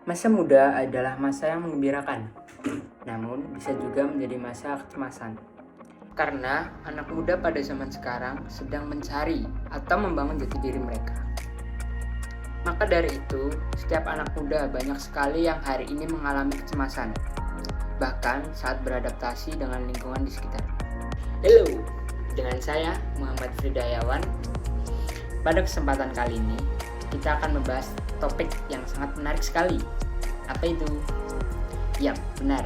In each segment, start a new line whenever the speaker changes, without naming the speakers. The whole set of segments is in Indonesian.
Masa muda adalah masa yang menggembirakan, namun bisa juga menjadi masa kecemasan. Karena anak muda pada zaman sekarang sedang mencari atau membangun jati diri mereka. Maka dari itu, setiap anak muda banyak sekali yang hari ini mengalami kecemasan, bahkan saat beradaptasi dengan lingkungan di sekitar. Halo, dengan saya Muhammad Fridayawan. Pada kesempatan kali ini, kita akan membahas topik yang sangat menarik sekali. Apa itu? Yap, benar.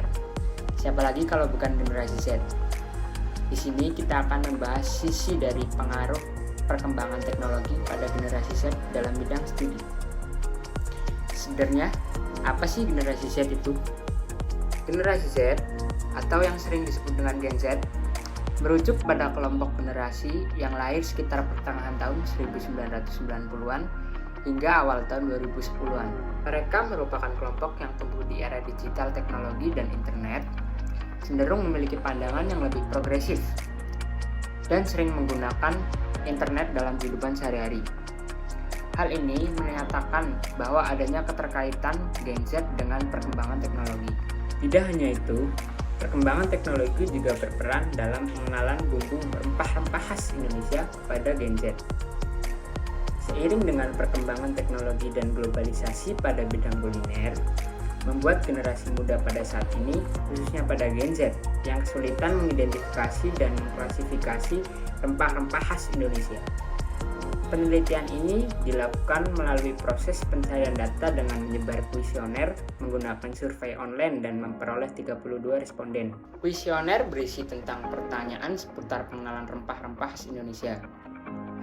Siapa lagi kalau bukan generasi Z? Di sini kita akan membahas sisi dari pengaruh perkembangan teknologi pada generasi Z dalam bidang studi. Sebenarnya, apa sih generasi Z itu? Generasi Z, atau yang sering disebut dengan Gen Z, merujuk pada kelompok generasi yang lahir sekitar pertengahan tahun 1990-an hingga awal tahun 2010-an. Mereka merupakan kelompok yang tumbuh di era digital teknologi dan internet, cenderung memiliki pandangan yang lebih progresif, dan sering menggunakan internet dalam kehidupan sehari-hari. Hal ini menyatakan bahwa adanya keterkaitan Gen Z dengan perkembangan teknologi. Tidak hanya itu, perkembangan teknologi juga berperan dalam pengenalan bumbu rempah-rempah khas Indonesia kepada Gen Z. Seiring dengan perkembangan teknologi dan globalisasi pada bidang kuliner, membuat generasi muda pada saat ini, khususnya pada Gen Z, yang kesulitan mengidentifikasi dan mengklasifikasi rempah-rempah khas Indonesia. Penelitian ini dilakukan melalui proses pencarian data dengan menyebar kuesioner menggunakan survei online dan memperoleh 32 responden. Kuesioner berisi tentang pertanyaan seputar pengenalan rempah-rempah khas Indonesia.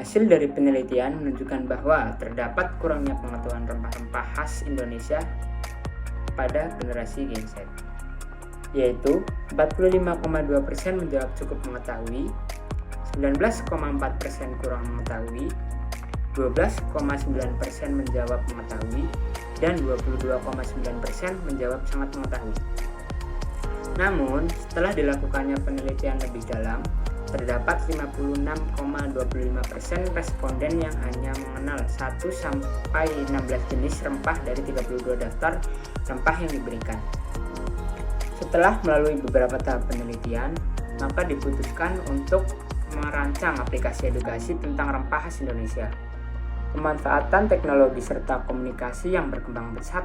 Hasil dari penelitian menunjukkan bahwa terdapat kurangnya pengetahuan rempah-rempah khas Indonesia pada generasi Gen Z, yaitu 45,2% menjawab cukup mengetahui, 19,4% kurang mengetahui, 12,9% menjawab mengetahui, dan 22,9% menjawab sangat mengetahui. Namun, setelah dilakukannya penelitian lebih dalam, terdapat 56,25% responden yang hanya mengenal 1-16 jenis rempah dari 32 daftar rempah yang diberikan. Setelah melalui beberapa tahap penelitian, maka diputuskan untuk merancang aplikasi edukasi tentang rempah khas Indonesia. Pemanfaatan teknologi serta komunikasi yang berkembang pesat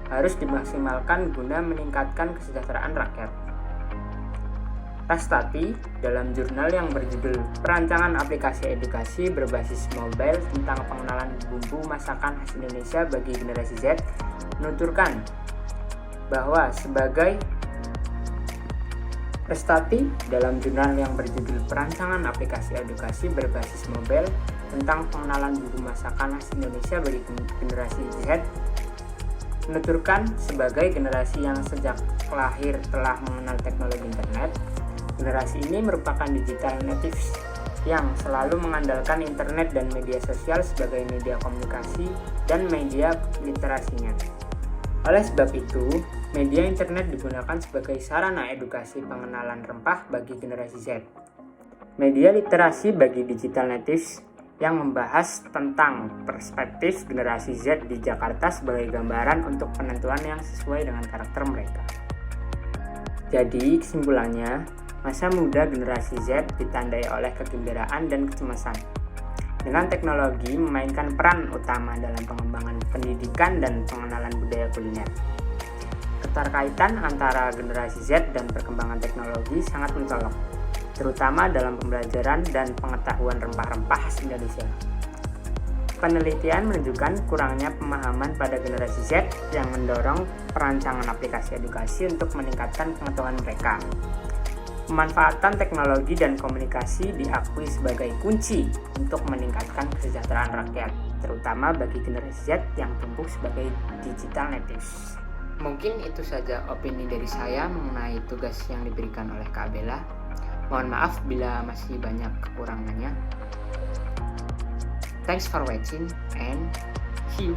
harus dimaksimalkan guna meningkatkan kesejahteraan rakyat. Rastati, dalam jurnal yang berjudul Perancangan Aplikasi Edukasi Berbasis Mobile tentang Pengenalan Bumbu Masakan Khas Indonesia bagi Generasi Z, menuturkan bahwa Rastati, dalam jurnal yang berjudul Perancangan Aplikasi Edukasi Berbasis Mobile tentang Pengenalan Bumbu Masakan Khas Indonesia bagi Generasi Z, menuturkan sebagai generasi yang sejak lahir telah mengenal teknologi internet. Generasi ini merupakan digital natives yang selalu mengandalkan internet dan media sosial sebagai media komunikasi dan media literasinya. Oleh sebab itu, media internet digunakan sebagai sarana edukasi pengenalan rempah bagi generasi Z. Media literasi bagi digital natives yang membahas tentang perspektif generasi Z di Jakarta sebagai gambaran untuk penentuan yang sesuai dengan karakter mereka. Jadi, kesimpulannya, masa muda generasi Z ditandai oleh kegembiraan dan kecemasan. Dengan teknologi memainkan peran utama dalam pengembangan pendidikan dan pengenalan budaya kuliner. Keterkaitan antara generasi Z dan perkembangan teknologi sangat mencolok, terutama dalam pembelajaran dan pengetahuan rempah-rempah khas Indonesia. Penelitian menunjukkan kurangnya pemahaman pada generasi Z yang mendorong perancangan aplikasi edukasi untuk meningkatkan pengetahuan mereka. Pemanfaatan teknologi dan komunikasi diakui sebagai kunci untuk meningkatkan kesejahteraan rakyat, terutama bagi generasi Z yang tumbuh sebagai digital natives. Mungkin itu saja opini dari saya mengenai tugas yang diberikan oleh Kak Bella. Mohon maaf bila masih banyak kekurangannya. Thanks for watching and see you.